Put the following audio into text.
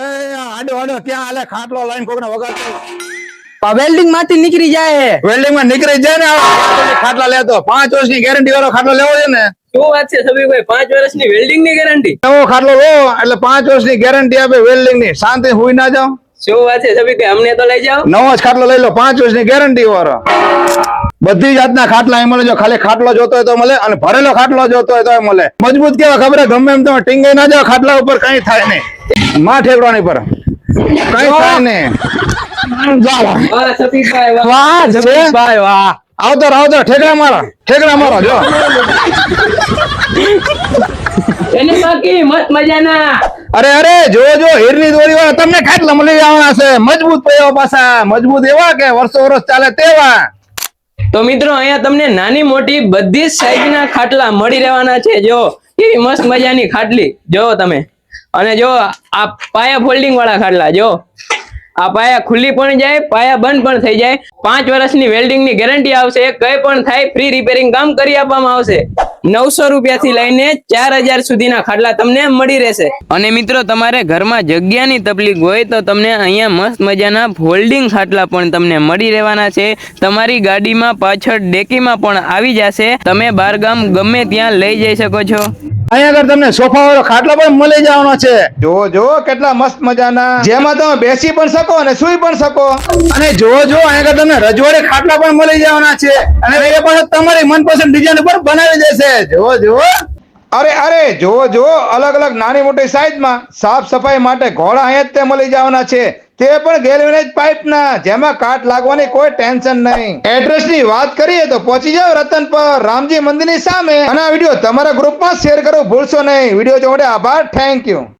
એ આડો આડો ત્યાં હાલે ખાટલો લઈને કોકને વગાડતો વેલ્ડિંગ માંથી નીકળી જાય. વેલ્ડિંગ માં નીકળી જાય ને ખાટલા લેતો 5 વર્ષની ગેરંટી વાળો ખાટલો લેવો છે ને. શું વાત છે સભીભાઈ, 5 વર્ષની વેલ્ડિંગ ની ગેરંટી? નવો ખાટલો લો એટલે 5 વર્ષની ગેરંટી આપે વેલ્ડિંગ ની. શાંતિ હુઈ ના જાવ. શું વાત છે સભીભાઈ, અમને તો લઈ જાઓ. નવો જ ખાટલો લઈ લો 5 વર્ષની ગેરંટી વાળો. બધી જાતના ખાટલા અહીં મળે. જો ખાલી ખાટલો જોતો હોય તો મળે અને ભરેલો ખાટલો જોતો હોય તો મળે. મજબૂત કેવા ખબર ગમે એમ તમે ટીંગાઈ ના જાવ ખાટલા ઉપર કઈ થાય નહીં. માં ઠેકવાની પર કઈ થાય નહીં. વાહ સભીભાઈ, વાહ સભીભાઈ વાહ. આવતો ઠેકડા મારો જો એની બાકી મસ્ત મજાના. અરે જો હીરની દોરી વાળા તમને ખાટલા મળી જવાના છે. મજબૂત પૈયા પાછા મજબૂત એવા કે વર્ષો વર્ષ ચાલે તેવા. તો મિત્રો અહીંયા તમને નાની મોટી બધી જ સાઈઝ ના ખાટલા મળી રહેવાના છે. જો કેવી મસ્ત મજાની ખાટલી જો તમે. અને જો આ પાયા ફોલ્ડિંગ વાળા ખાટલા જો આ પાયા ખુલ્લી પણ જાય, પાયા બંધ પણ થઈ જાય. 5 વર્ષની વેલ્ડિંગ ની ગેરંટી આવશે. કઈ પણ થાય ફ્રી રિપેરિંગ કામ કરી આપવામાં આવશે. 900 રૂપિયાથી લઈને 4000 સુધીના ખાટલા તમને મળી રહેશે. અને મિત્રો તમારે ઘરમાં જગ્યાની તકલીફ હોય તો તમને અહીંયા મસ્ત મજાના ફોલ્ડિંગ ખાટલા પણ તમને મળી રહેવાના છે. તમારી ગાડીમાં પાછળ ડેકીમાં પણ આવી જશે. તમે બારગામ ગમે ત્યાં લઈ જઈ શકો છો. અહીંયા આગળ તમને સોફા વાળો ખાટલો પણ મળી જવાનો છે. જો કેટલા મસ્ત મજાના, જેમાં તમે બેસી પણ શકો અને સુઈ પણ શકો. અને જો અહીંયા આગળ તમને રજવાડી ખાટલા પણ મળી જવાના છે. અને એ પણ તમારી મનપસંદ ડિઝાઇન ઉપર બનાવી દેશે. જો અરે જો અલગ અલગ નાની મોટી સાઈઝ માં સાફ સફાઈ માટે ઘોડા અહીંયા જ તે મળી જવાના છે. તે પણ ગેલ્વેનાઇઝ પાઇપ ના, જેમાં કાટ લાગવાની કોઈ ટેન્શન નહીં. એડ્રેસ ની વાત કરીએ તો પહોંચી જાવ રતનપર રામજી મંદિર ની સામે. અને આ વિડીયો તમારા ગ્રુપમાં શેર કરવો ભૂલશો નહીં. વિડીયો જોડે આભાર. Thank you.